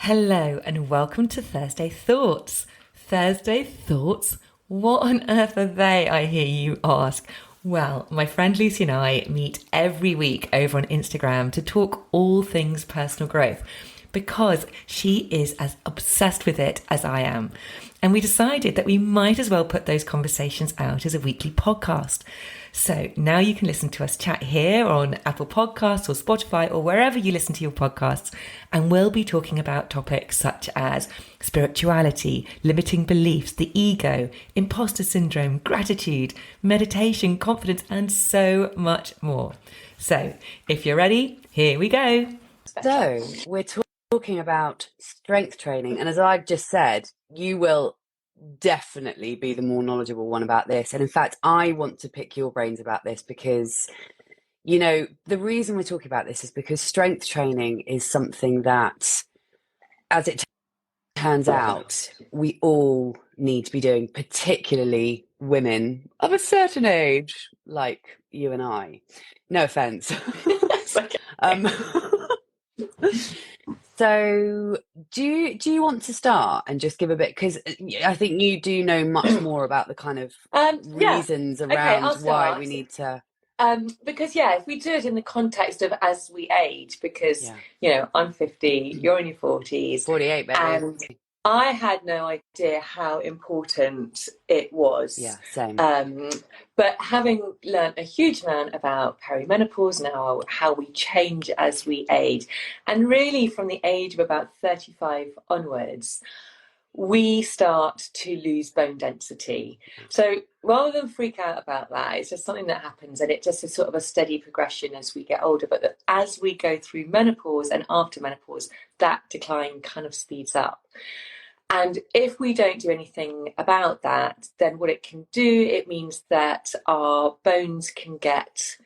Hello and welcome to Thursday Thoughts. Thursday Thoughts? What on earth are they, I hear you ask? Well, my friend Lucy and I meet every week over on Instagram to talk all things personal growth because she is as obsessed with it as I am. And we decided that we might as well put those conversations out as a weekly podcast. So now you can listen to us chat here on Apple Podcasts or Spotify or wherever you listen to your podcasts. And we'll be talking about topics such as spirituality, limiting beliefs, the ego, imposter syndrome, gratitude, meditation, confidence, and so much more. So if you're ready, here we go. So we're talking about strength training. And as I've just said, you will definitely be the more knowledgeable one about this. And in fact, I want to pick your brains about this because, the reason we're talking about this is because strength training is something that, as it turns out, we all need to be doing, particularly women of a certain age, like you and I. No offense. So do you want to start and just give a bit, because I think you do know much more about the kind of reasons around why we need to. Because if we do it in the context of as we age, because I'm 50, you're in your 40s, 48, baby. And I had no idea how important it was. Yeah, same. But having learned a huge amount about perimenopause and how we change as we age, and really from the age of about 35 onwards, we start to lose bone density. So rather than freak out about that, it's just something that happens, and it just is sort of a steady progression as we get older. But as we go through menopause and after menopause, that decline kind of speeds up. And if we don't do anything about that, then what it can do, it means that our bones can get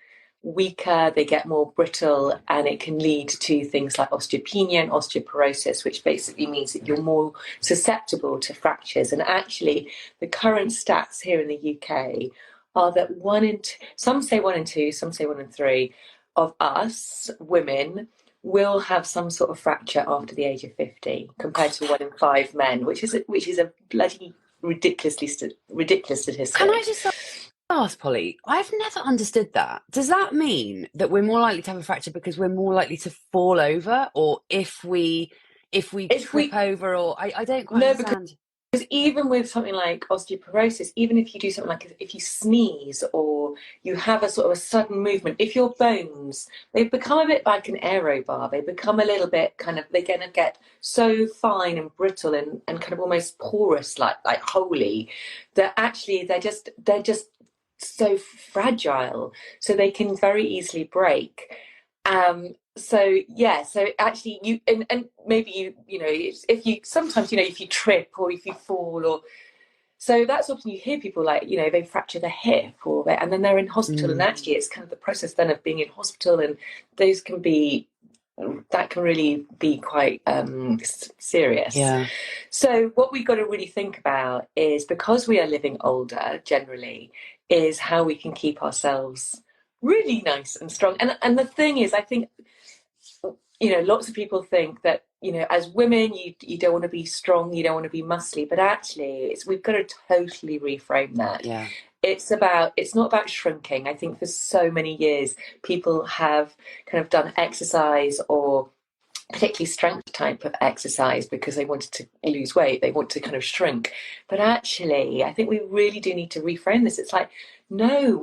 weaker, they get more brittle, and it can lead to things like osteopenia and osteoporosis, which basically means that you're more susceptible to fractures. And actually, the current stats here in the UK are that some say 1 in 2, some say 1 in 3 of us women will have some sort of fracture after the age of 50, compared to 1 in 5 men, which is a bloody ridiculous statistic. Can I just ask, Polly? I've never understood that. Does that mean that we're more likely to have a fracture because we're more likely to fall over, or if we trip over, or I don't quite understand. Because even with something like osteoporosis, even if you do something like if you sneeze or you have a sort of a sudden movement, if your bones, they become a bit like an aero bar, they become a little bit they're going to get so fine and brittle and kind of almost porous, like holy, that actually they're just so fragile, so they can very easily break. So actually you and maybe if you sometimes if you trip or if you fall, or so that's often you hear people like they fracture their hip and then they're in hospital, and actually it's kind of the process then of being in hospital, and that can really be quite serious. Yeah. So what we've got to really think about is, because we are living older generally, is how we can keep ourselves really nice and strong. And the thing is, I think lots of people think that as women you don't want to be strong, you don't want to be muscly, but actually we've got to totally reframe that. Yeah. It's not about shrinking. I think for so many years people have kind of done exercise, or particularly strength type of exercise, because they wanted to lose weight, they want to kind of shrink. But actually I think we really do need to reframe this. It's like, no,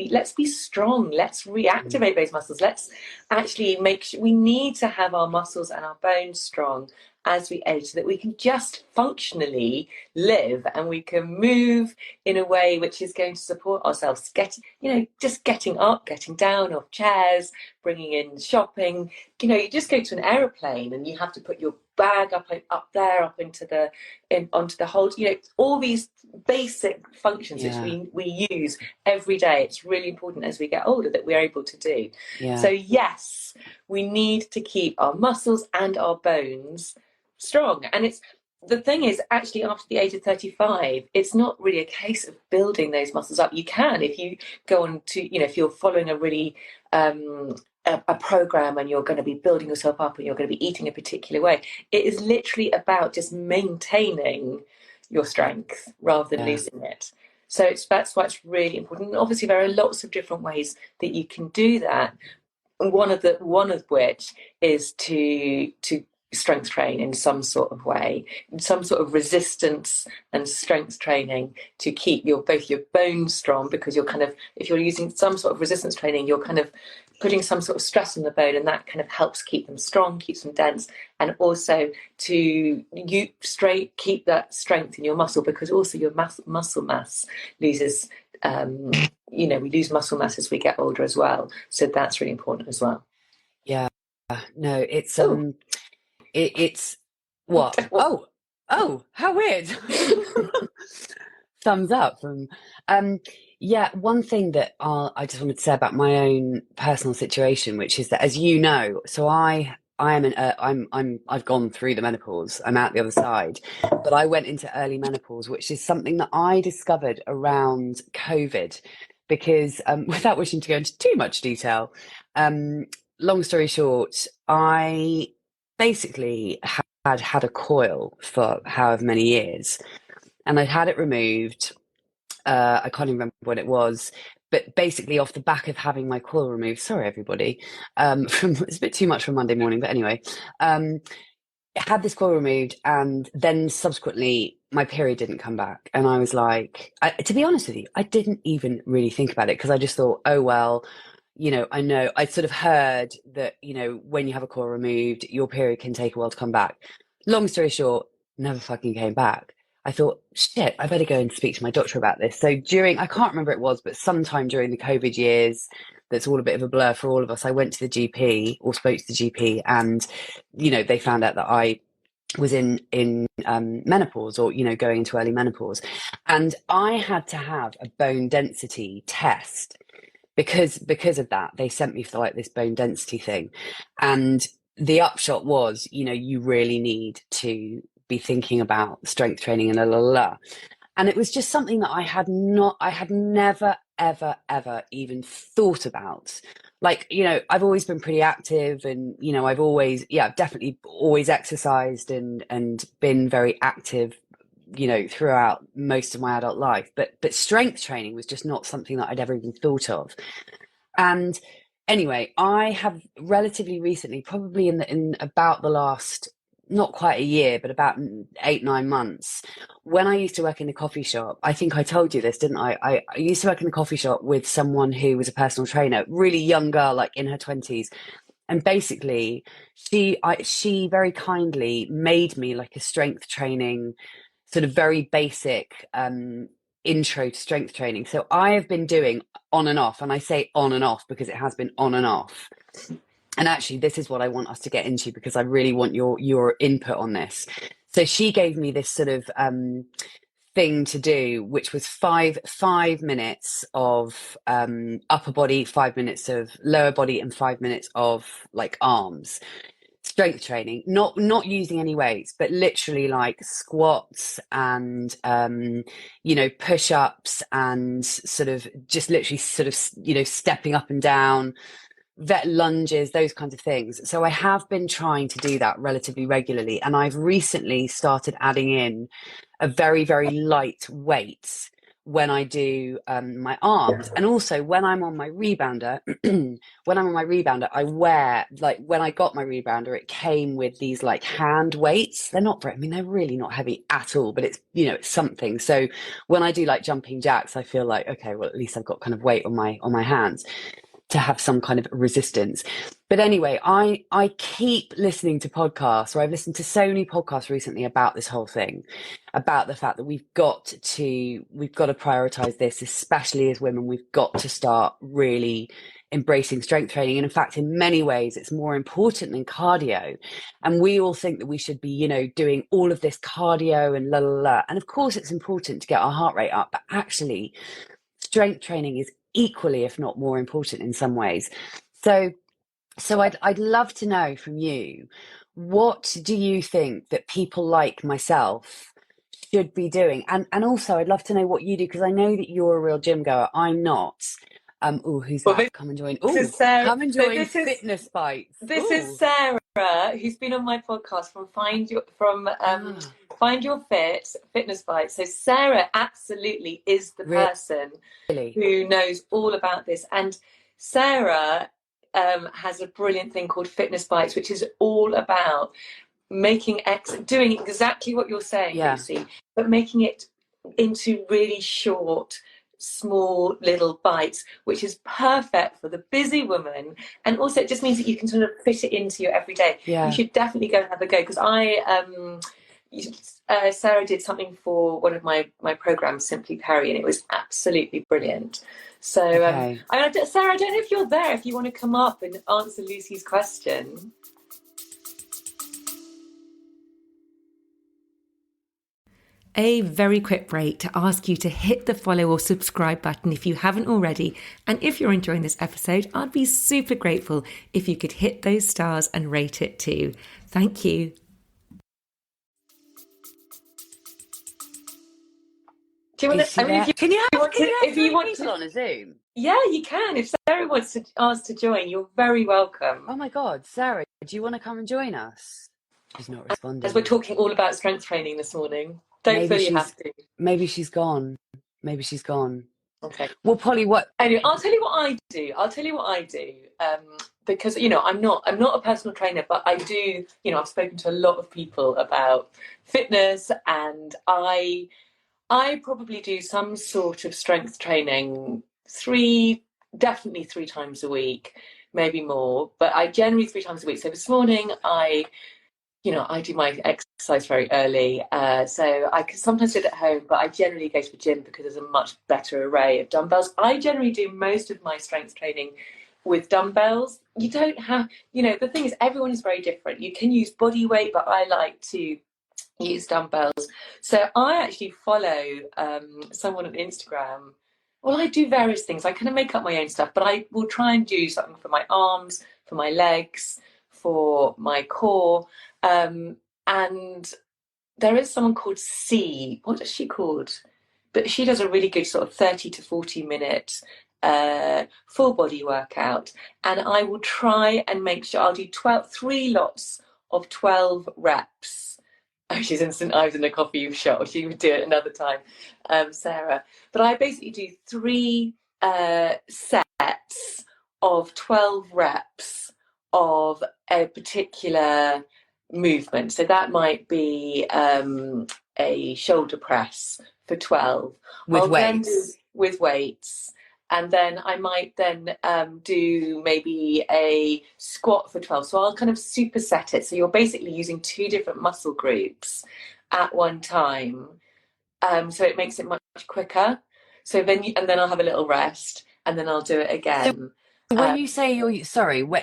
let's be strong, let's reactivate those muscles, let's actually we need to have our muscles and our bones strong as we age, so that we can just functionally live and we can move in a way which is going to support ourselves, just getting up, getting down off chairs, bringing in shopping. You just go to an aeroplane and you have to put your bag up there, onto the hold. All these basic functions which we use every day. It's really important as we get older that we're able to do. Yeah. So yes, we need to keep our muscles and our bones strong. And the thing is, actually after the age of 35, it's not really a case of building those muscles up. You can, if you go on to, if you're following a really a program and you're going to be building yourself up and you're going to be eating a particular way. It is literally about just maintaining your strength rather than Yeah. losing it. So that's why it's really important. And obviously, there are lots of different ways that you can do that. One of which is to strength train in some sort of way, some sort of resistance and strength training to keep both your bones strong, because you're kind of, if you're using some sort of resistance training, you're kind of putting some sort of stress on the bone, and that kind of helps keep them strong, keeps them dense, and also to keep that strength in your muscle, because also your muscle mass loses. We lose muscle mass as we get older as well, so that's really important as well. Yeah. No, it's Oh, it's what? Oh, how weird. Thumbs up from yeah, one thing that I just wanted to say about my own personal situation, which is that, as you know, so I am I've gone through the menopause. I'm out the other side, but I went into early menopause, which is something that I discovered around COVID, because without wishing to go into too much detail, long story short, I basically had a coil for however many years, and I'd had it removed. I can't even remember what it was, but basically off the back of having my coil removed. Sorry, everybody. It's a bit too much for Monday morning, but anyway, had this coil removed, and then subsequently my period didn't come back, and I was like, to be honest with you, I didn't even really think about it, because I just thought, oh well, I know, I sort of heard that, when you have a coil removed, your period can take a while to come back. Long story short, never fucking came back. I thought, shit, I better go and speak to my doctor about this. So I can't remember it was, but sometime during the COVID years, that's all a bit of a blur for all of us, I went to the GP, or spoke to the GP, and, they found out that I was in menopause, or, going into early menopause. And I had to have a bone density test, because of that. They sent me for like this bone density thing. And the upshot was, you really need to be thinking about strength training and and it was just something that I had never, ever, ever even thought about. Like, I've always been pretty active, and, I've always, definitely always exercised and been very active, throughout most of my adult life. But strength training was just not something that I'd ever even thought of. And anyway, I have relatively recently, probably in about the last, not quite a year, but about 8-9 months, when I used to work in a coffee shop. I think I told you this, didn't I? I used to work in a coffee shop with someone who was a personal trainer, really young girl, like in her 20s. And basically, she very kindly made me like a strength training, sort of very basic intro to strength training. So I have been doing on and off, and I say on and off because it has been on and off. And actually, this is what I want us to get into, because I really want your input on this. So she gave me this sort of thing to do, which was five minutes of upper body, 5 minutes of lower body, and 5 minutes of like arms strength training, not using any weights, but literally like squats and push-ups, and sort of just literally sort of stepping up and down, vet lunges, those kinds of things. So I have been trying to do that relatively regularly, and I've recently started adding in a very, very light weight when I do my arms. And also when I'm on my rebounder, I wear, like, when I got my rebounder, it came with these like hand weights. They're really not heavy at all, but it's, it's something. So when I do like jumping jacks, I feel like, okay, well, at least I've got kind of weight on my hands to have some kind of resistance. But anyway, I keep listening to podcasts, or I've listened to so many podcasts recently about this whole thing, about the fact that we've got to prioritize this, especially as women. We've got to start really embracing strength training. And in fact, in many ways, it's more important than cardio. And we all think that we should be, doing all of this cardio and la la la. And of course, it's important to get our heart rate up, but actually, strength training is equally, if not more important in some ways. So I'd love to know from you, what do you think that people like myself should be doing? And also, I'd love to know what you do, because I know that you're a real gym goer. I'm not. Who's Well, that? Come and join. this is Oh, Sarah. come and So join Fitness Bites. this Ooh. is Sarah, who's been on my podcast from Find Your Fitness Bites. So Sarah absolutely is the person Really? who knows all about this. And Sarah has a brilliant thing called Fitness Bites, which is all about doing exactly what you're saying, Lucy, but making it into really short, small little bites, which is perfect for the busy woman. And also it just means that you can sort of fit it into your everyday. You should definitely go and have a go, because Sarah did something for one of my programs, Simply Perry, and it was absolutely brilliant. So Sarah, I don't know if you're there, if you want to come up and answer Lucy's question. A very quick break to ask you to hit the follow or subscribe button if you haven't already. And if you're enjoying this episode, I'd be super grateful if you could hit those stars and rate it too. Thank you. Do you want to? I mean, can you have people on a Zoom? Yeah, you can. If Sarah wants to ask to join, you're very welcome. Oh my God, Sarah, do you want to come and join us? She's not responding. As we're talking all about strength training this morning. Don't feel you have to. Maybe she's gone. Okay. Well, Polly, what? Anyway, I'll tell you what I do. Because I'm not a personal trainer, but I do. I've spoken to a lot of people about fitness, and I probably do some sort of strength training definitely three times a week, maybe more, but I generally 3 times a week. So this morning I do my exercise very early, so I can sometimes do it at home, but I generally go to the gym because there's a much better array of dumbbells. I generally do most of my strength training with dumbbells. You don't have, the thing is, everyone is very different. You can use body weight, but I like to use dumbbells. So I actually follow someone on Instagram. Well, I do various things. I kind of make up my own stuff, but I will try and do something for my arms, for my legs, for my core. And there is someone called C. What is she called? But she does a really good sort of 30 to 40 minute full body workout. And I will try and make sure I'll do 3 lots of 12 reps. Oh, she's instant. I was in a coffee shop. She would do it another time, Sarah. But I basically do 3 sets of 12 reps of a particular movement. So that might be a shoulder press for 12 with weights. And then I might do maybe a squat for 12. So I'll kind of superset it. So you're basically using 2 different muscle groups at one time. So it makes it much quicker. So then I'll have a little rest, and then I'll do it again. So when you say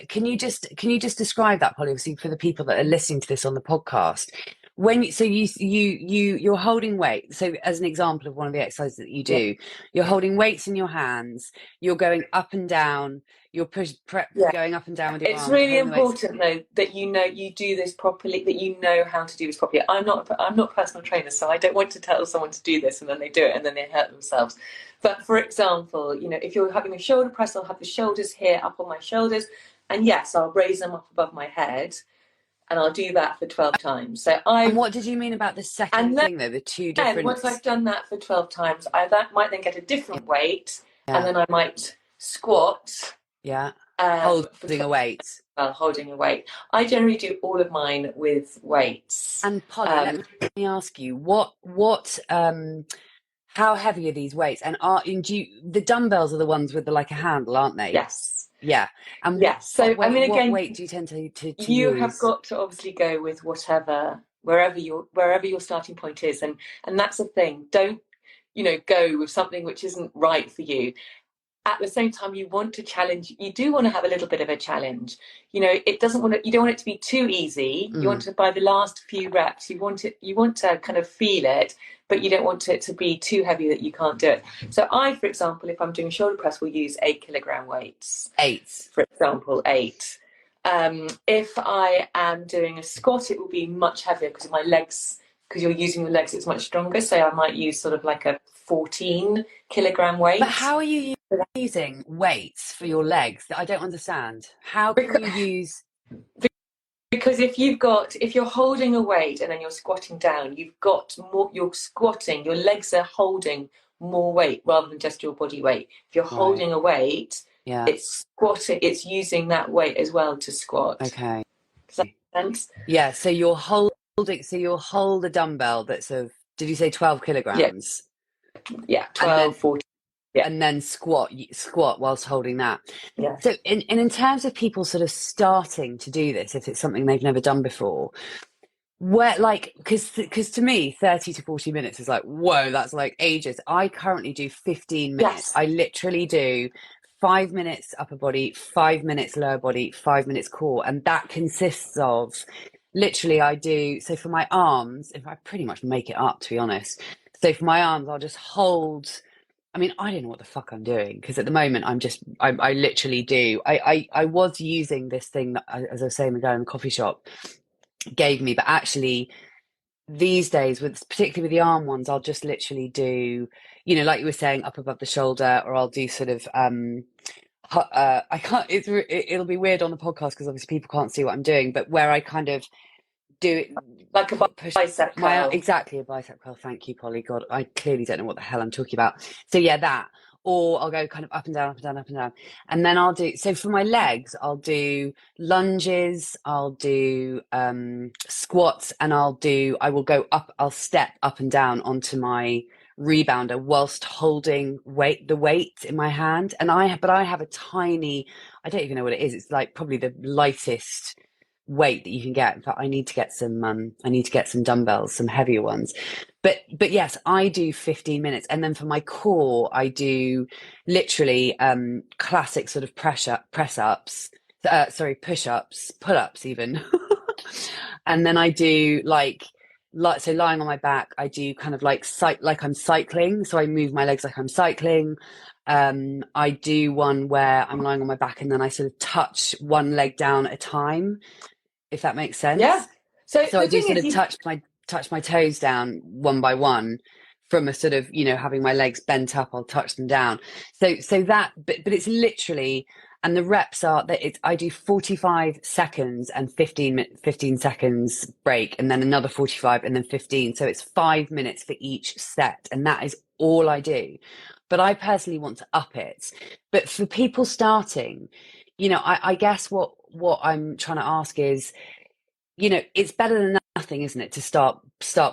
can you just describe that, Polly, obviously, for the people that are listening to this on the podcast? You're holding weight. So as an example of one of the exercises that you do, you're holding weights in your hands. You're going up and down. You're going up and down with your arms. It's really important, though, that you do this properly. That you know how to do this properly. I'm not a personal trainer, so I don't want to tell someone to do this and then they do it and then they hurt themselves. But for example, if you're having a shoulder press, I'll have the shoulders here up on my shoulders, and yes, I'll raise them up above my head. And I'll do that for 12 times. And what did you mean about the second thing, though? The 2 different. And once I've done that for 12 times, I might then get a different weight, and then I might squat. Yeah. Holding a weight. Holding a weight. I generally do all of mine with weights. And Polly, let me ask you, how heavy are these weights? And the dumbbells are the ones with a handle, aren't they? Yes. Yeah. And So what weight do you tend to use? You have got to obviously go with wherever your starting point is, and that's the thing. Don't go with something which isn't right for you. At the same time, you want to challenge. You do want to have a little bit of a challenge. You don't want it to be too easy. You want to, by the last few reps, you want to kind of feel it, but you don't want it to be too heavy that you can't do it. So I, for example, if I'm doing a shoulder press, will use 8 kilogram weights. 8, for example, 8. If I am doing a squat, it will be much heavier because my legs. Because you're using the legs, it's much stronger. So I might use sort of like a 14 kilogram weight. But how are you Using weights for your legs that I don't understand. How can you use? Because if you're holding a weight and then you're squatting down, you're squatting, your legs are holding more weight rather than just your body weight. If you're holding a weight, it's squatting, it's using that weight as well to squat. Okay. Does that make sense? Yeah, so you'll hold a dumbbell that's of, did you say 12 kilograms? Yeah, 12, 14. Yeah. And then squat whilst holding that. Yeah. So in terms of people sort of starting to do this, if it's something they've never done before, where, like, because to me 30 to 40 minutes is like, whoa, that's like ages. I currently do 15 minutes. Yes. I literally do 5 minutes upper body, 5 minutes lower body, 5 minutes core, and that consists of literally, I do, so for my arms, if I pretty much make it up, to be honest. So for my arms, I'll just hold. I mean, I don't know what the fuck I'm doing, because at the moment I literally do. I was using this thing that, as I was saying, the guy in the coffee shop gave me, but actually these days, particularly with the arm ones, I'll just literally do, like you were saying, up above the shoulder, or I'll do sort of I can't, it'll be weird on the podcast because obviously people can't see what I'm doing, but where I kind of do it like a bicep curl. Exactly, a bicep curl. Thank you, Polly. God, I clearly don't know what the hell I'm talking about. So yeah, that. Or I'll go kind of up and down, up and down, up and down. And then I'll do, so for my legs, I'll do lunges, I'll do squats, and I'll step up and down onto my rebounder whilst holding the weight in my hand. And I have a tiny, I don't even know what it is. It's like probably the lightest weight that you can get. In fact, I need to get some dumbbells, some heavier ones. But yes, I do 15 minutes. And then for my core, I do literally classic sort of push-ups, pull-ups even. And then I do like so lying on my back, I do kind of like I'm cycling. So I move my legs like I'm cycling. I do one where I'm lying on my back and then I sort of touch one leg down at a time, if that makes sense. Yeah. So I do sort of touch my toes down one by one from a sort of, having my legs bent up, I'll touch them down. So that, but it's literally, and the reps are that I do 45 seconds and 15 seconds break, and then another 45 and then 15. So it's 5 minutes for each set. And that is all I do. But I personally want to up it. But for people starting, I guess what I'm trying to ask is, it's better than nothing, isn't it, to start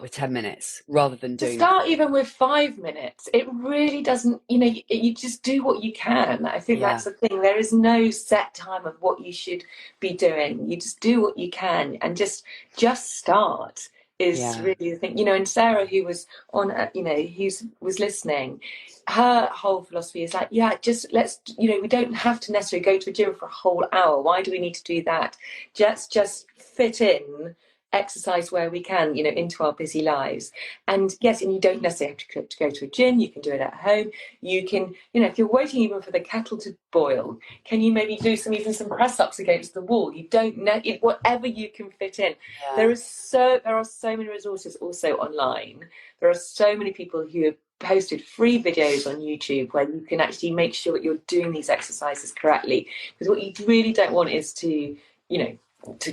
with 10 minutes rather than doing. To start even with 5 minutes, it really doesn't, you just do what you can. I think that's the thing. There is no set time of what you should be doing. You just do what you can and just start is really the thing. And Sarah, who was on, who was listening, her whole philosophy is like, just let's, we don't have to necessarily go to a gym for a whole hour. Why do we need to do that? Just fit in exercise where we can, into our busy lives. And yes, and you don't necessarily have to go to a gym. You can do it at home. You can, if you're waiting even for the kettle to boil, can you maybe do even some press ups against the wall? You don't know, whatever you can fit in. There are so many resources also online. There are so many people who have posted free videos on YouTube where you can actually make sure that you're doing these exercises correctly. Because what you really don't want is to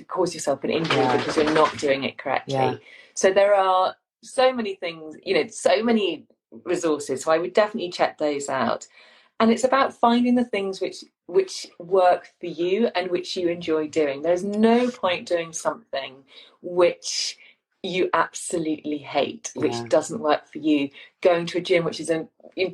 cause yourself an injury because you're not doing it correctly. So there are so many things, so many resources. So I would definitely check those out. And it's about finding the things which work for you and which you enjoy doing. There's no point doing something which you absolutely hate, which doesn't work for you, going to a gym which is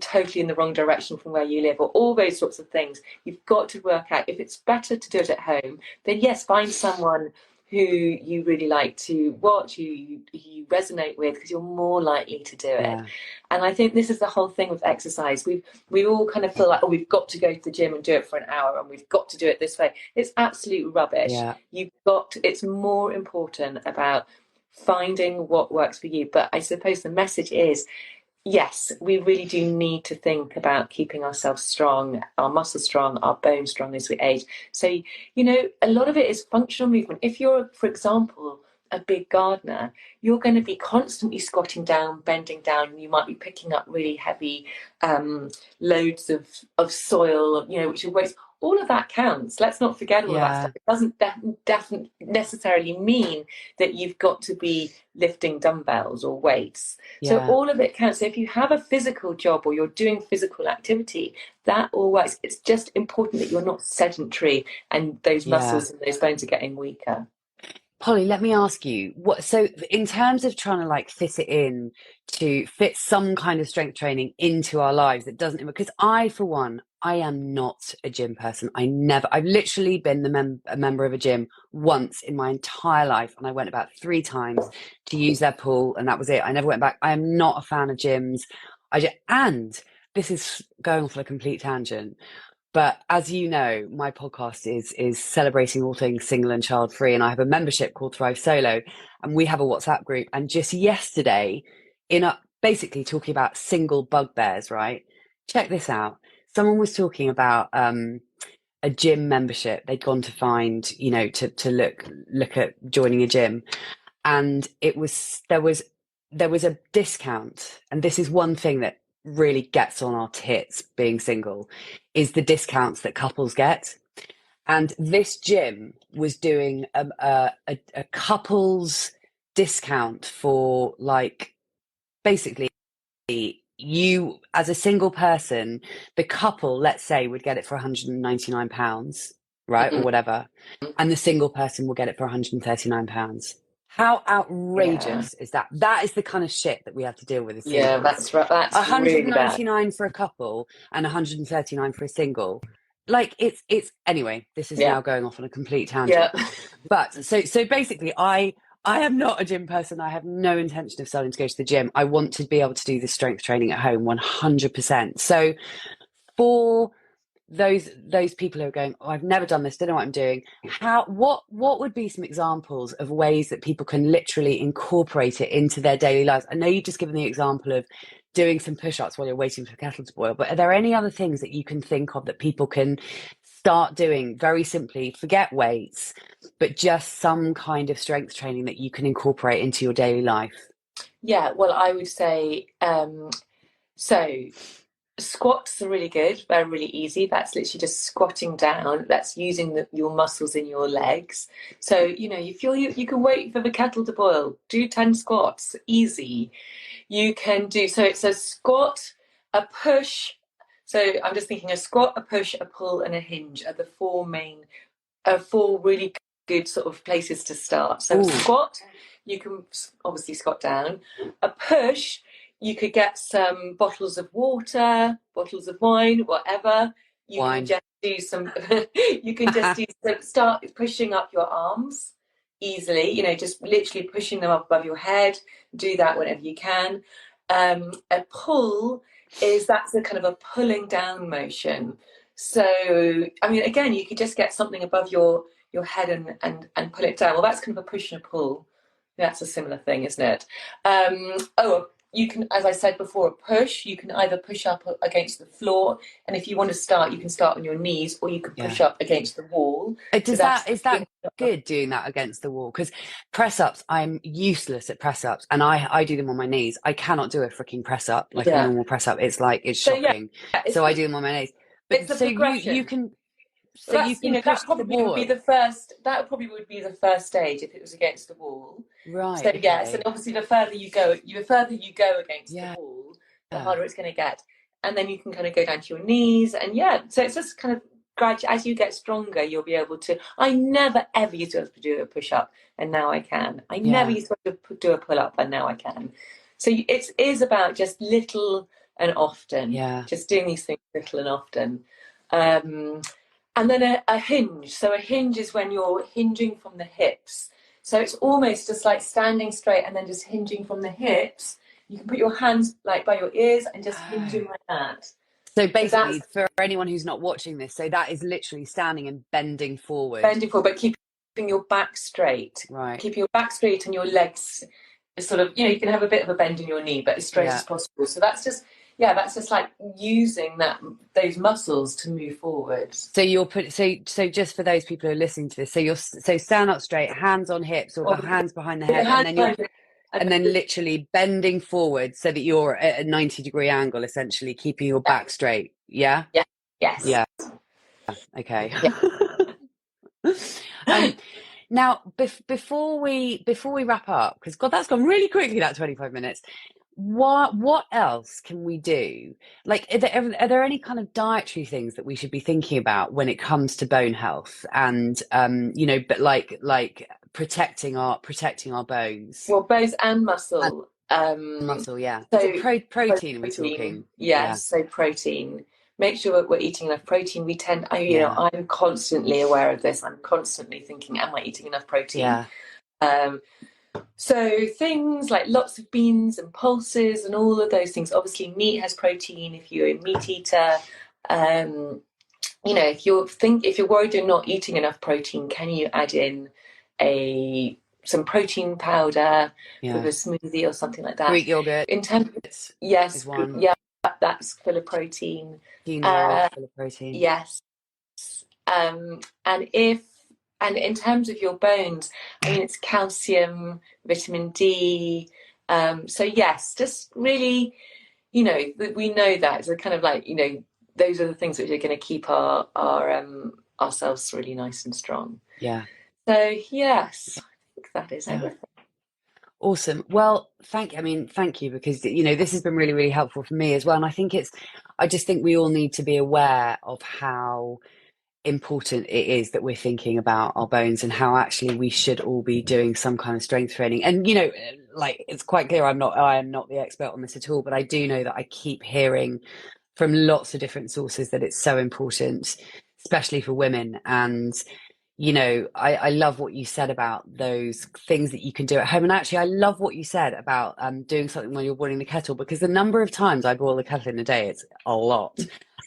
totally in the wrong direction from where you live, or all those sorts of things. You've got to work out. If it's better to do it at home, then yes, find someone who you really like to watch, who you resonate with, because you're more likely to do it. And I think this is the whole thing with exercise. We all kind of feel like, we've got to go to the gym and do it for an hour, and we've got to do it this way. It's absolute rubbish. It's more important about finding what works for you. But I suppose the message is, yes, we really do need to think about keeping ourselves strong, our muscles strong, our bones strong as we age. So, a lot of it is functional movement. If you're, for example, a big gardener, you're going to be constantly squatting down, bending down. You might be picking up really heavy loads of soil, which are waste. All of that counts. Let's not forget all of that Yeah. stuff. It doesn't definitely necessarily mean that you've got to be lifting dumbbells or weights. So Yeah. all of it counts. So if you have a physical job or you're doing physical activity, that all works. It's just important that you're not sedentary and those Yeah. muscles and those bones are getting weaker. Polly, let me ask you, so in terms of trying to like fit some kind of strength training into our lives that doesn't, because for one, I am not a gym person. I've literally been a member of a gym once in my entire life, and I went about 3 times to use their pool, and that was it. I never went back. I am not a fan of gyms. And this is going off on a complete tangent. But as you know, my podcast is celebrating all things single and child free, and I have a membership called Thrive Solo, and we have a WhatsApp group. And just yesterday, basically talking about single bugbears, right? Check this out. Someone was talking about a gym membership they'd gone to find, to look at joining a gym, and there was a discount, and this is one thing that really gets on our tits being single, is the discounts that couples get. And this gym was doing a couples discount for, like, basically, you as a single person, the couple, let's say, would get it for £199, right, or whatever, and the single person will get it for £139. How outrageous is that? That is the kind of shit that we have to deal with as singles. Yeah, that's right. That's 199 really bad. for a couple and 139 for a single. Like, it's anyway, this is Yeah. now going off on a complete tangent. Yeah. But so basically, I am not a gym person. I have no intention of starting to go to the gym. I want to be able to do this strength training at home 100%. So for those people who are going, oh, I've never done this, don't know what I'm doing, what would be some examples of ways that people can literally incorporate it into their daily lives? I know you've just given the example of doing some push-ups while you're waiting for the kettle to boil, but are there any other things that you can think of that people can start doing very simply? Forget weights, but just some kind of strength training that you can into your daily life. Yeah, well, I would say so squats are really good. They're really easy. That's literally just squatting down. That's using your muscles in your legs. So, you feel you can wait for the kettle to boil. Do 10 squats. Easy. You can do, so it's a squat, a push. So I'm just thinking a squat, a push, a pull, and a hinge are the 4 really good sort of places to start. So squat, you can obviously squat down. A push, you could get some bottles of water, bottles of wine, whatever. Can just do some. You can just start pushing up your arms easily. Just literally pushing them up above your head. Do that whenever you can. A pull that's a kind of a pulling down motion. So I mean, again, you could just get something above your head and pull it down. Well, that's kind of a push and a pull. That's a similar thing, isn't it? You can, as I said before, a push. You can either push up against the floor, and if you want to start, you can start on your knees, or you can push up against the wall. Is that good, doing that against the wall? Because press-ups, I'm useless at press-ups, and I do them on my knees. I cannot do a freaking press-up, like a normal press-up. It's shocking. So I do them on my knees. But it's a progression. you can. So you can push that probably would be the first. That probably would be the first stage if it was against the wall. Right. So yes, and obviously the further you go against the wall, the harder it's going to get. And then you can kind of go down to your knees, and so it's just kind of gradual. As you get stronger, you'll be able to. I never ever used to be able to do a push up, and now I can. I never used to be able to do a pull up, and now I can. So it is about just little and often. Yeah. Just doing these things little and often. And then a hinge. So a hinge is when you're hinging from the hips. So it's almost just like standing straight and then just hinging from the hips. You can put your hands like by your ears and just hinging like that. So basically, for anyone who's not watching this, so that is literally standing and bending forward. But keeping your back straight. Right. Keeping your back straight and your legs sort of, you can have a bit of a bend in your knee, but as straight as possible. So that's just, yeah, that's just like using those muscles to move forward. So you're so just for those people who are listening to this, so stand up straight, hands on hips or hands behind the head, and then literally bending forward so that you're at a 90-degree angle, essentially keeping your back straight. Yeah. Yeah. Yes. Yeah. Okay. Yeah. Now, before we wrap up, because God, that's gone really quickly, that 25 minutes. What else can we do? Like, are there any kind of dietary things that we should be thinking about when it comes to bone health and but like protecting our bones? Well, bones and muscle. Muscle, yeah. So Is it protein? Are we talking? Yeah. So protein. Make sure we're eating enough protein. I'm constantly aware of this. I'm constantly thinking, am I eating enough protein? Yeah. So things like lots of beans and pulses and all of those things. Obviously, meat has protein if you're a meat eater. If you're worried you're not eating enough protein, can you add in some protein powder with a smoothie or something like that? Greek yogurt. In terms of, yes, yeah, that's full of protein. Quinoa, full of protein. Yes. And in terms of your bones, I mean, it's calcium, vitamin D. So yes, just really, we know that it's kind of like, those are the things which are going to keep ourselves really nice and strong. Yeah. So yes, I think that is everything. Awesome. Well, thank you, because this has been really, really helpful for me as well. And I just think we all need to be aware of how important it is that we're thinking about our bones and how actually we should all be doing some kind of strength training. And like, it's quite clear I am not the expert on this at all, but I do know that I keep hearing from lots of different sources that it's so important, especially for women. And I love what you said about those things that you can do at home. And actually, I love what you said about doing something when you're boiling the kettle, because the number of times I boil the kettle in a day, it's a lot.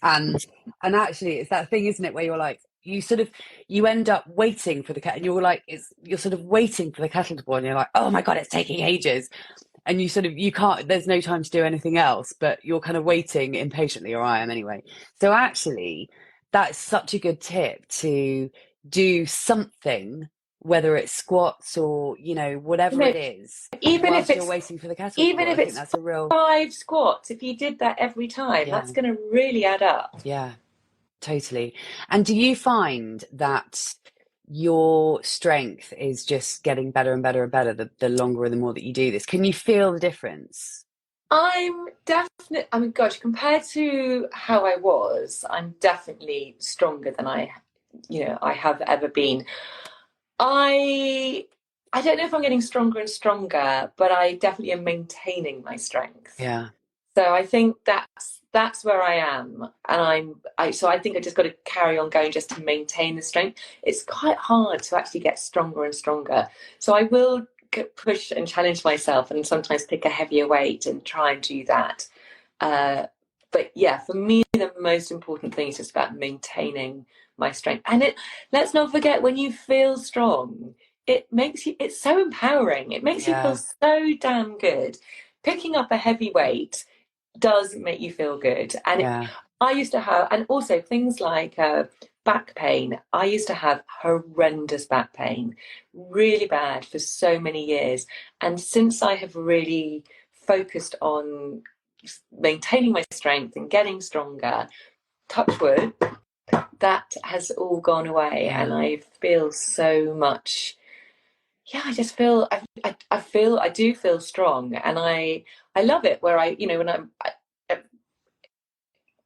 And actually, it's that thing, isn't it, where you're like, you end up waiting for the kettle, and you're sort of waiting for the kettle to boil, and you're like, oh my God, it's taking ages. And you can't, there's no time to do anything else, but you're kind of waiting impatiently, or I am anyway. So actually, that's such a good tip to do something, whether it's squats or whatever it is, even if you're waiting for the kettle. Even if it's that's a real 5 squats, if you did that every time, that's going to really add up. Yeah, totally. And do you find that your strength is just getting better and better and better the longer and the more that you do this? Can you feel the difference? Gosh, compared to how I was, I'm definitely stronger than I have ever been. I don't know if I'm getting stronger and stronger, but I definitely am maintaining my strength. Yeah. So I think that's where I am, and so I think I just got to carry on going just to maintain the strength. It's quite hard to actually get stronger and stronger. So I will push and challenge myself, and sometimes pick a heavier weight and try and do that. But yeah, for me, the most important thing is just about maintaining my strength. And let's not forget, when you feel strong, it's so empowering. It makes you feel so damn good. Picking up a heavy weight does make you feel good. And I used to have, and also things like back pain. I used to have horrendous back pain, really bad for so many years. And since I have really focused on maintaining my strength and getting stronger, touch wood, that has all gone away. And I feel so much, I just feel, I do feel strong, and I love it, where when I'm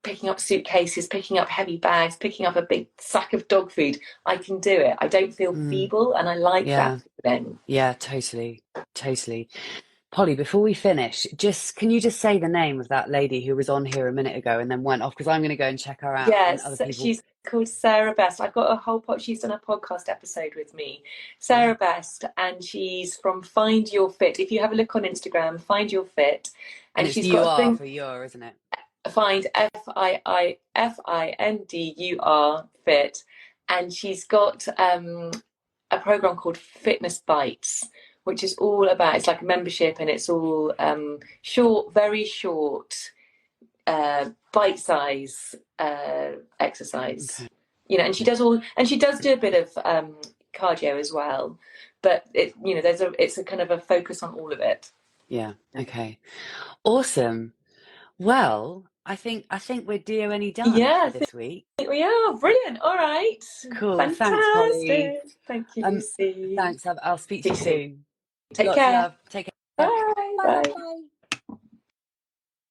picking up suitcases, picking up heavy bags, picking up a big sack of dog food, I can do it. I don't feel feeble, and I like that then. Yeah, totally. Polly, before we finish, can you just say the name of that lady who was on here a minute ago and then went off? Because I'm going to go and check her out. Yes, and other people. She's called Sarah Best. I've got a whole she's done a podcast episode with me, Sarah Best, and she's from Find Your Fit. If you have a look on Instagram, Find Your Fit, and she's got a thing for your, isn't it? Find FINDUR Fit, and she's got a program called Fitness Bites, which is all about, it's like a membership, and it's all short, very short bite-size exercise. Okay. You know, and she does do a bit of cardio as well, but it's a kind of a focus on all of it. Yeah. Okay. Awesome. Well, I think we're DONE done Yeah, for I this week. think we are. Brilliant. All right. Cool. Thanks, Holly. Fantastic. Thank you, Lucy. Thanks. I'll speak to you soon. Take Lots of care. love. Take care. Bye. Bye. Bye. Bye.